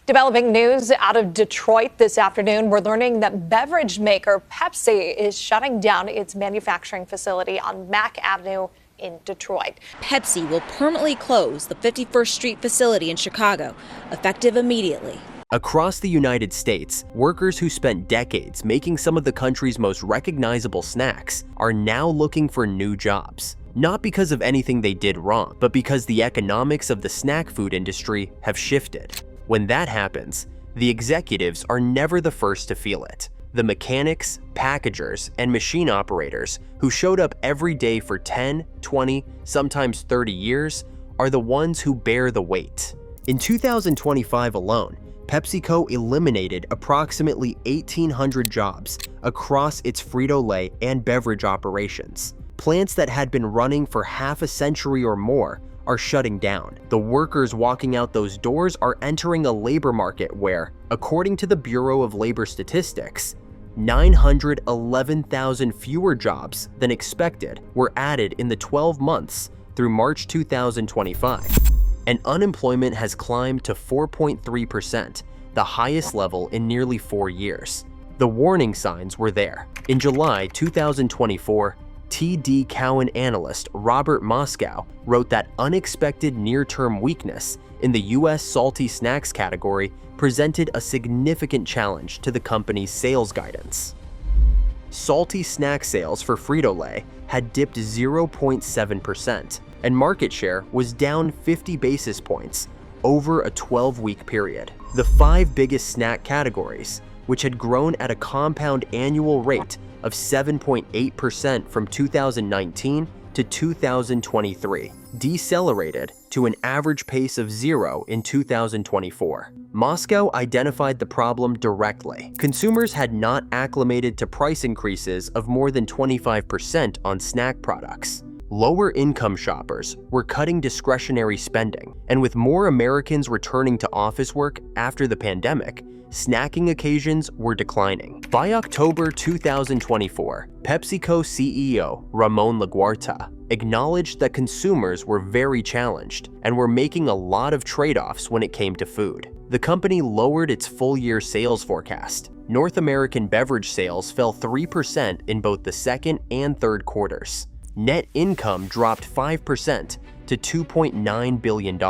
Developing news out of Detroit this afternoon. We're learning that beverage maker Pepsi is shutting down its manufacturing facility on Mack Avenue in Detroit. Pepsi will permanently close the 51st Street facility in Chicago, effective immediately. Across the United States, workers who spent decades making some of the country's most recognizable snacks are now looking for new jobs. Not because of anything they did wrong, but because the economics of the snack food industry have shifted. When that happens, the executives are never the first to feel it. The mechanics, packagers, and machine operators who showed up every day for 10, 20, sometimes 30 years are the ones who bear the weight. In 2025 alone, PepsiCo eliminated approximately 1,800 jobs across its Frito-Lay and beverage operations. Plants that had been running for half a century or more are shutting down. The workers walking out those doors are entering a labor market where, according to the Bureau of Labor Statistics, 911,000 fewer jobs than expected were added in the 12 months through March 2025. And unemployment has climbed to 4.3%, the highest level in nearly 4 years. The warning signs were there. In July 2024, TD Cowen analyst Robert Moskow wrote that unexpected near-term weakness in the U.S. salty snacks category presented a significant challenge to the company's sales guidance. Salty snack sales for Frito-Lay had dipped 0.7%, and market share was down 50 basis points over a 12-week period. The 5 biggest snack categories, which had grown at a compound annual rate of 7.8% from 2019 to 2023, decelerated to an average pace of 0 in 2024. Moskow identified the problem directly. Consumers had not acclimated to price increases of more than 25% on snack products. Lower-income shoppers were cutting discretionary spending, and with more Americans returning to office work after the pandemic, snacking occasions were declining. By October 2024, PepsiCo CEO Ramon Laguarta acknowledged that consumers were very challenged and were making a lot of trade-offs when it came to food. The company lowered its full-year sales forecast. North American beverage sales fell 3% in both the second and third quarters. Net income dropped 5% to $2.9 billion.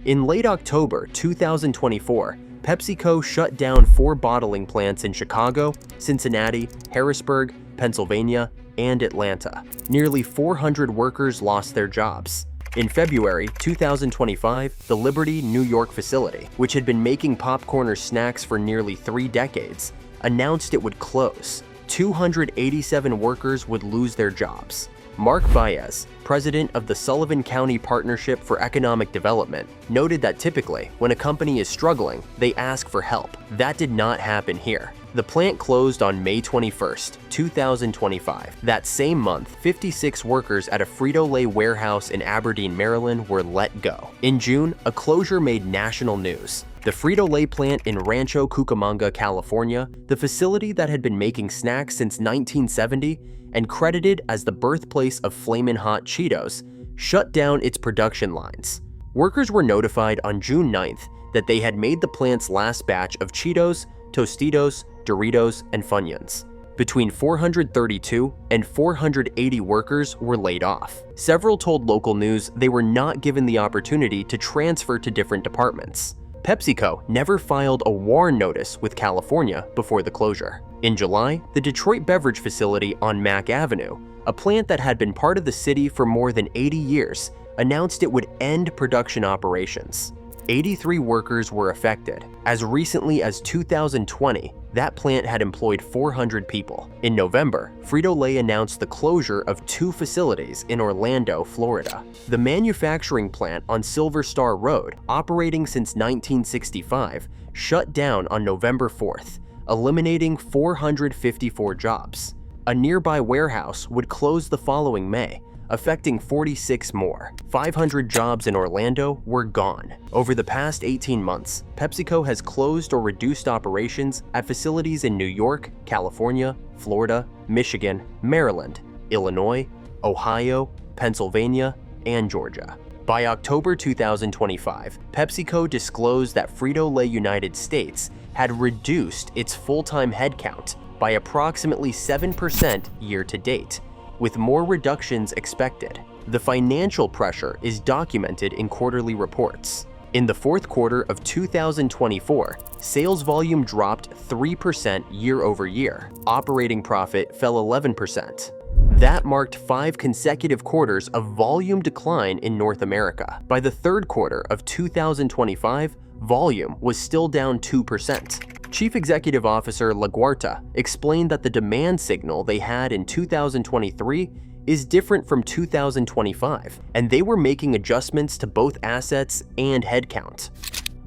In late October 2024, PepsiCo shut down 4 bottling plants in Chicago, Cincinnati, Harrisburg, Pennsylvania, and Atlanta. Nearly 400 workers lost their jobs. In February 2025, the Liberty, New York facility, which had been making popcorn snacks for nearly 3 decades, announced it would close. 287 workers would lose their jobs. Mark Baez, president of the Sullivan County Partnership for Economic Development, noted that typically, when a company is struggling, they ask for help. That did not happen here. The plant closed on May 21, 2025. That same month, 56 workers at a Frito-Lay warehouse in Aberdeen, Maryland were let go. In June, a closure made national news. The Frito-Lay plant in Rancho Cucamonga, California, the facility that had been making snacks since 1970 and credited as the birthplace of Flamin' Hot Cheetos, shut down its production lines. Workers were notified on June 9th that they had made the plant's last batch of Cheetos, Tostitos, Doritos, and Funyuns. Between 432 and 480 workers were laid off. Several told local news they were not given the opportunity to transfer to different departments. PepsiCo never filed a WARN notice with California before the closure. In July, the Detroit beverage facility on Mack Avenue, a plant that had been part of the city for more than 80 years, announced it would end production operations. 83 workers were affected. As recently as 2020, that plant had employed 400 people. In November, Frito-Lay announced the closure of 2 facilities in Orlando, Florida. The manufacturing plant on Silver Star Road, operating since 1965, shut down on November 4th, eliminating 454 jobs. A nearby warehouse would close the following May, affecting 46 more. 500 jobs in Orlando were gone. Over the past 18 months, PepsiCo has closed or reduced operations at facilities in New York, California, Florida, Michigan, Maryland, Illinois, Ohio, Pennsylvania, and Georgia. By October 2025, PepsiCo disclosed that Frito-Lay United States had reduced its full-time headcount by approximately 7% year-to-date, with more reductions expected. The financial pressure is documented in quarterly reports. In the fourth quarter of 2024, sales volume dropped 3% year-over-year. Operating profit fell 11%. That marked 5 consecutive quarters of volume decline in North America. By the third quarter of 2025, volume was still down 2%. Chief Executive Officer LaGuarta explained that the demand signal they had in 2023 is different from 2025, and they were making adjustments to both assets and headcount.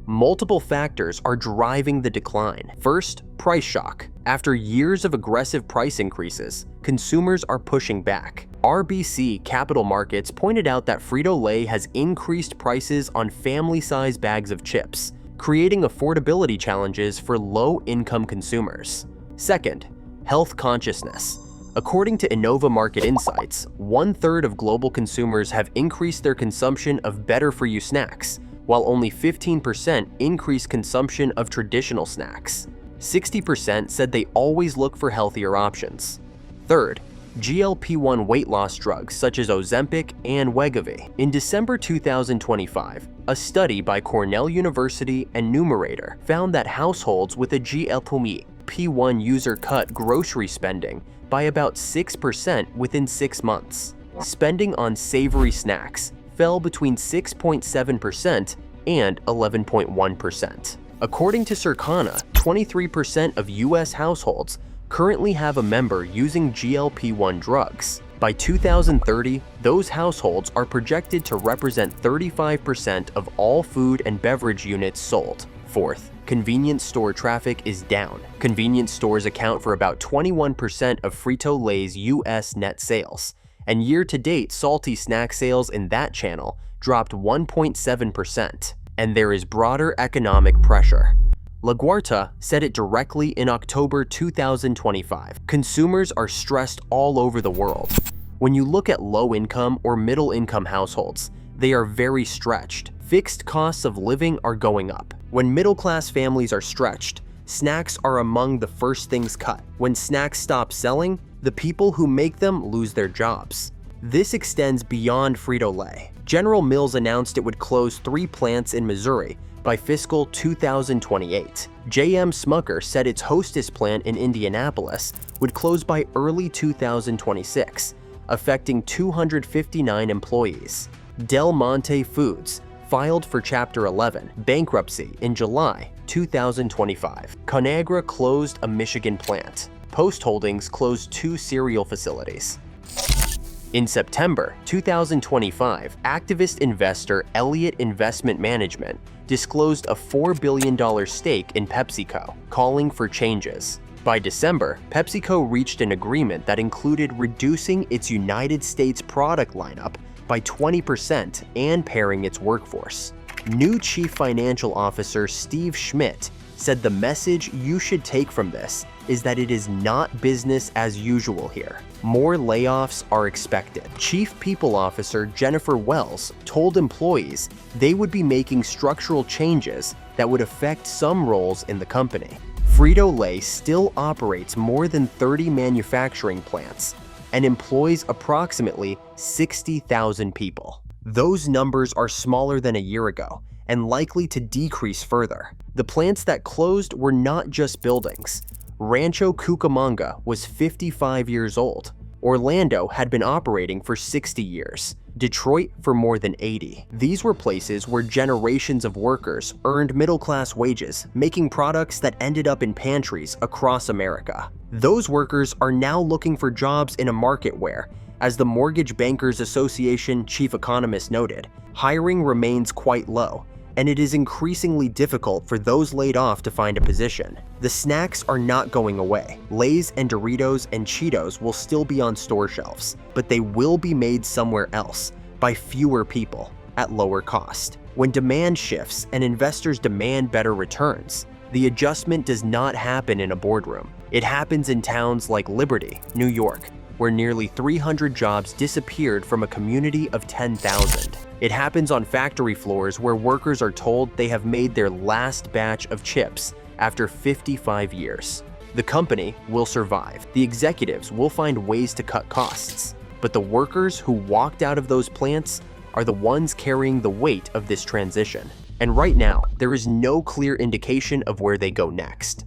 Multiple factors are driving the decline. First, price shock. After years of aggressive price increases, consumers are pushing back. RBC Capital Markets pointed out that Frito-Lay has increased prices on family-size bags of chips, creating affordability challenges for low-income consumers. Second, health consciousness. According to Innova Market Insights, 1/3 of global consumers have increased their consumption of better-for-you snacks, while only 15% increased consumption of traditional snacks. 60% said they always look for healthier options. Third, GLP-1 weight loss drugs such as Ozempic and Wegovy. In December 2025, a study by Cornell University and Numerator found that households with a GLP-1 user cut grocery spending by about 6% within 6 months. Spending on savory snacks fell between 6.7% and 11.1%. According to Circana, 23% of US households currently have a member using GLP-1 drugs. By 2030, those households are projected to represent 35% of all food and beverage units sold. Fourth, convenience store traffic is down. Convenience stores account for about 21% of Frito-Lay's US net sales, and year-to-date salty snack sales in that channel dropped 1.7%, and there is broader economic pressure. LaGuarta said it directly in October 2025. Consumers are stressed all over the world. When you look at low-income or middle-income households, they are very stretched. Fixed costs of living are going up. When middle-class families are stretched, snacks are among the first things cut. When snacks stop selling, the people who make them lose their jobs. This extends beyond Frito-Lay. General Mills announced it would close 3 plants in Missouri by fiscal 2028. J.M. Smucker said its Hostess plant in Indianapolis would close by early 2026, affecting 259 employees. Del Monte Foods filed for Chapter 11 bankruptcy in July 2025. Conagra closed a Michigan plant. Post Holdings closed 2 cereal facilities. In September 2025, activist investor Elliott Investment Management disclosed a $4 billion stake in PepsiCo, calling for changes. By December, PepsiCo reached an agreement that included reducing its United States product lineup by 20% and paring its workforce. New Chief Financial Officer Steve Schmidt said the message you should take from this is that it is not business as usual here. More layoffs are expected. Chief People Officer Jennifer Wells told employees they would be making structural changes that would affect some roles in the company. Frito-Lay still operates more than 30 manufacturing plants and employs approximately 60,000 people. Those numbers are smaller than a year ago and likely to decrease further. The plants that closed were not just buildings. Rancho Cucamonga was 55 years old. Orlando had been operating for 60 years. Detroit for more than 80. These were places where generations of workers earned middle-class wages, making products that ended up in pantries across America. Those workers are now looking for jobs in a market where, as the Mortgage Bankers Association chief economist noted, hiring remains quite low, and it is increasingly difficult for those laid off to find a position. The snacks are not going away. Lay's and Doritos and Cheetos will still be on store shelves, but they will be made somewhere else by fewer people at lower cost. When demand shifts and investors demand better returns, the adjustment does not happen in a boardroom. It happens in towns like Liberty, New York, where nearly 300 jobs disappeared from a community of 10,000. It happens on factory floors where workers are told they have made their last batch of chips after 55 years. The company will survive. The executives will find ways to cut costs. But the workers who walked out of those plants are the ones carrying the weight of this transition. And right now, there is no clear indication of where they go next.